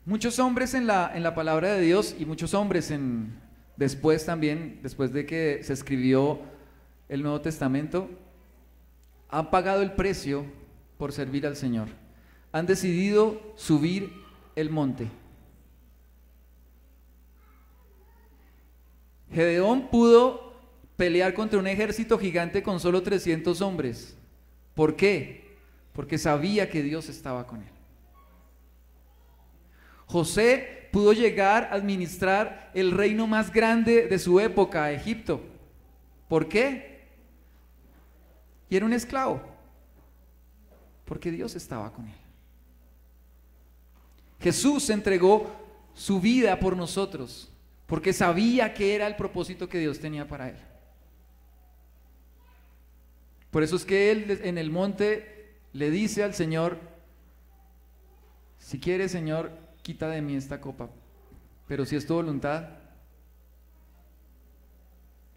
Muchos hombres en la palabra de Dios y muchos hombres después también, después de que se escribió el Nuevo Testamento, han pagado el precio por servir al Señor. Han decidido subir el monte. Gedeón pudo pelear contra un ejército gigante con solo 300 hombres. ¿Por qué? Porque sabía que Dios estaba con él. José pudo llegar a administrar el reino más grande de su época, Egipto. ¿Por qué? Y era un esclavo. Porque Dios estaba con él. Jesús entregó su vida por nosotros, porque sabía que era el propósito que Dios tenía para él. Por eso es que él en el monte le dice al Señor, si quieres, Señor, quita de mí esta copa, pero si es tu voluntad,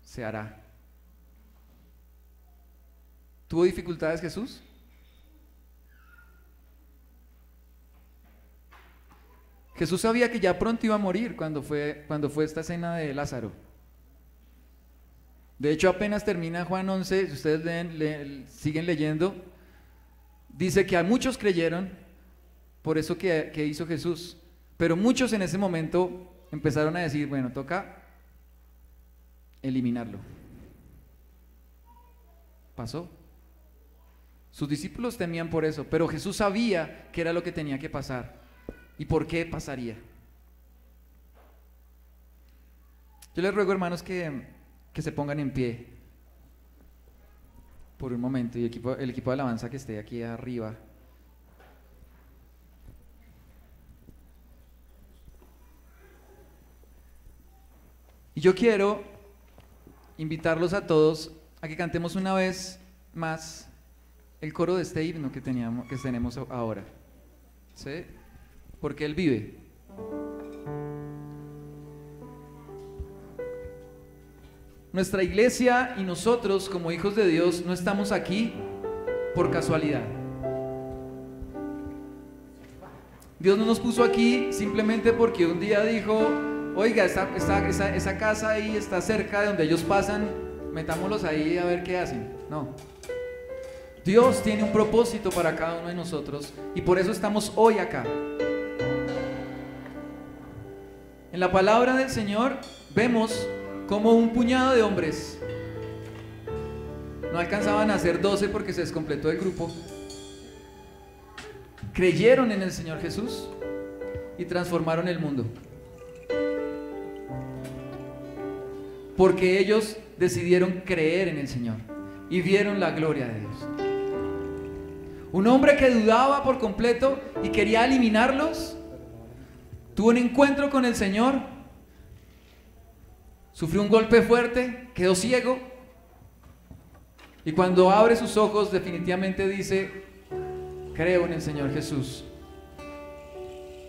se hará. ¿Tuvo dificultades Jesús? Jesús sabía que ya pronto iba a morir cuando fue esta escena de Lázaro. De hecho, apenas termina Juan 11, si ustedes siguen leyendo, dice que a muchos creyeron por eso que hizo Jesús, pero muchos en ese momento empezaron a decir, bueno, toca eliminarlo. Pasó. Sus discípulos temían por eso, pero Jesús sabía que era lo que tenía que pasar. ¿Y por qué pasaría? Yo les ruego, hermanos, que se pongan en pie por un momento, y el equipo de alabanza que esté aquí arriba. Y yo quiero invitarlos a todos a que cantemos una vez más el coro de este himno que tenemos ahora, ¿sí? Porque Él vive. Nuestra iglesia y nosotros como hijos de Dios no estamos aquí por casualidad. Dios no nos puso aquí simplemente porque un día dijo, oiga, esa casa ahí está cerca de donde ellos pasan, metámoslos ahí a ver qué hacen. No. Dios tiene un propósito para cada uno de nosotros y por eso estamos hoy acá. En la palabra del Señor vemos como un puñado de hombres, no alcanzaban a ser 12 porque se descompletó el grupo, creyeron en el Señor Jesús y transformaron el mundo. Porque ellos decidieron creer en el Señor y vieron la gloria de Dios. Un hombre que dudaba por completo y quería eliminarlos, tuvo un encuentro con el Señor, sufrió un golpe fuerte, quedó ciego, y cuando abre sus ojos definitivamente dice: creo en el Señor Jesús.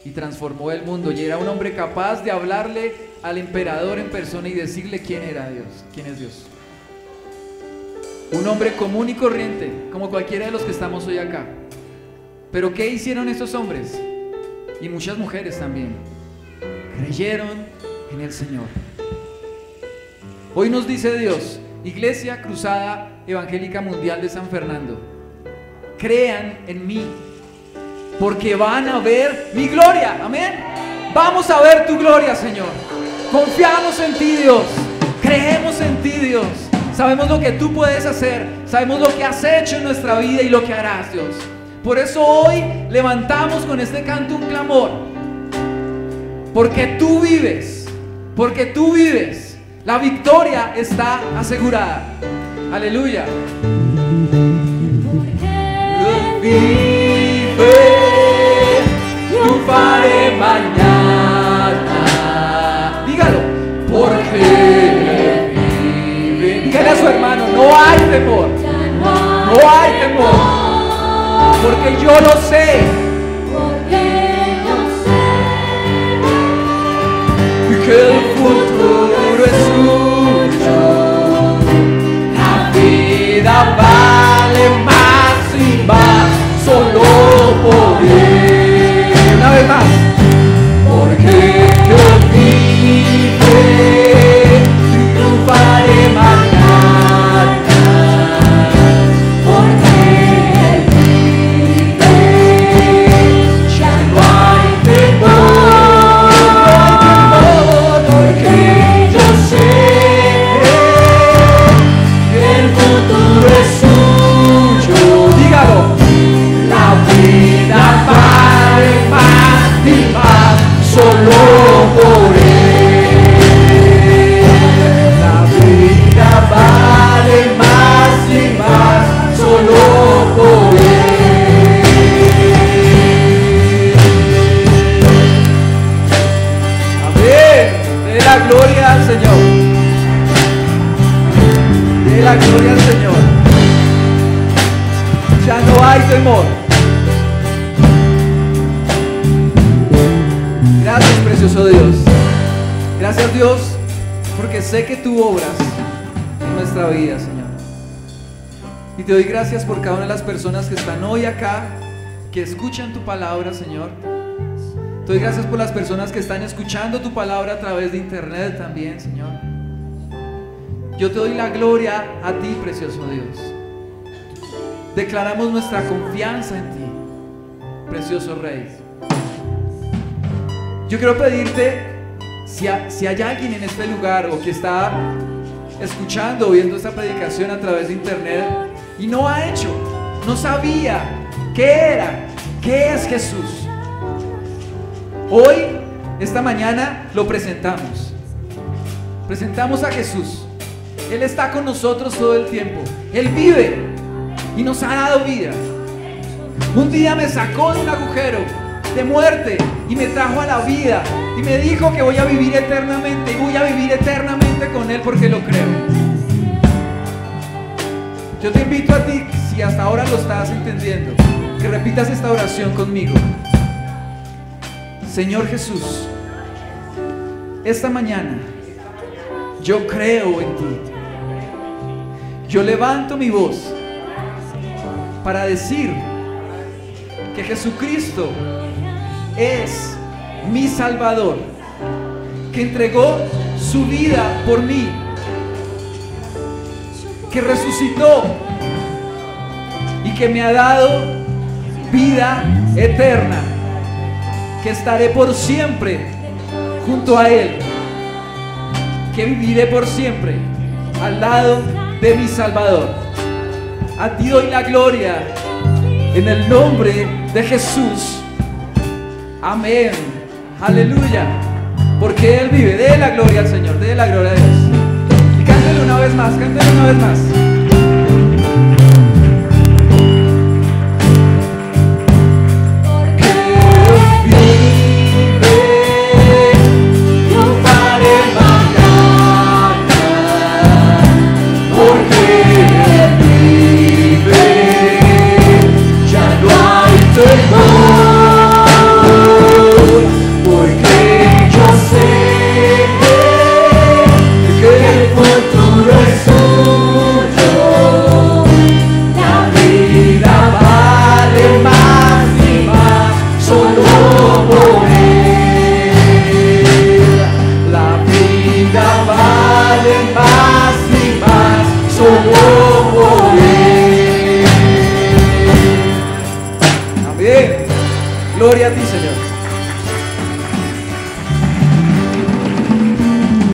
Y transformó el mundo, y era un hombre capaz de hablarle al emperador en persona y decirle quién era Dios, quién es Dios. Un hombre común y corriente, como cualquiera de los que estamos hoy acá. Pero ¿qué hicieron estos hombres? Y muchas mujeres también. Creyeron en el Señor. Hoy nos dice Dios: Iglesia Cruzada Evangélica Mundial de San Fernando, crean en mí, porque van a ver mi gloria. Amén. Vamos a ver tu gloria, Señor. Confiamos en ti, Dios. Creemos en ti, Dios. Sabemos lo que tú puedes hacer. Sabemos lo que has hecho en nuestra vida y lo que harás, Dios. Por eso hoy levantamos con este canto un clamor. Porque tú vives. Porque tú vives. La victoria está asegurada. Aleluya. Vive, triunfaré mañana. Dígalo. Porque vive. Dígale a su hermano: no hay temor. No hay temor. Porque yo lo sé. Y que el futuro es suyo. La vida vale más y más solo por él. Una vez más. Porque yo vive, triunfaré mañana. Porque él vive, ya no hay temor. Porque yo sé que el futuro es suyo. Dígalo. La vida vale más y más solo por él. La vida vale más y más solo por él. Amén. Dé la gloria al Señor. Dé la gloria al Señor. Ya no hay temor. Gracias, precioso Dios. Gracias, Dios, porque sé que tú obras en nuestra vida, Señor. Y te doy gracias por cada una de las personas que están hoy acá, que escuchan tu palabra, Señor. Te doy gracias por las personas que están escuchando tu palabra a través de internet también, Señor. Yo te doy la gloria a ti, precioso Dios. Declaramos nuestra confianza en ti, precioso Rey. Yo quiero pedirte, si hay alguien en este lugar o que está escuchando o viendo esta predicación a través de internet y no ha hecho, no sabía qué era, qué es Jesús. Hoy, esta mañana, lo presentamos. Presentamos a Jesús. Él está con nosotros todo el tiempo. Él vive y nos ha dado vida. Un día me sacó de un agujero de muerte y me trajo a la vida y me dijo que voy a vivir eternamente y voy a vivir eternamente con Él porque lo creo. Yo te invito a ti, si hasta ahora lo estás entendiendo, que repitas esta oración conmigo. Señor Jesús, esta mañana yo creo en ti. Yo levanto mi voz para decir que Jesucristo es mi Salvador, que entregó su vida por mí, que resucitó y que me ha dado vida eterna, que estaré por siempre junto a Él, que viviré por siempre al lado de mi Salvador. A ti doy la gloria en el nombre de Jesús. Amén. Aleluya. Porque Él vive. Dé la gloria al Señor. Dé la gloria a Dios. Y cántele una vez más. Cántele una vez más. gloria a ti,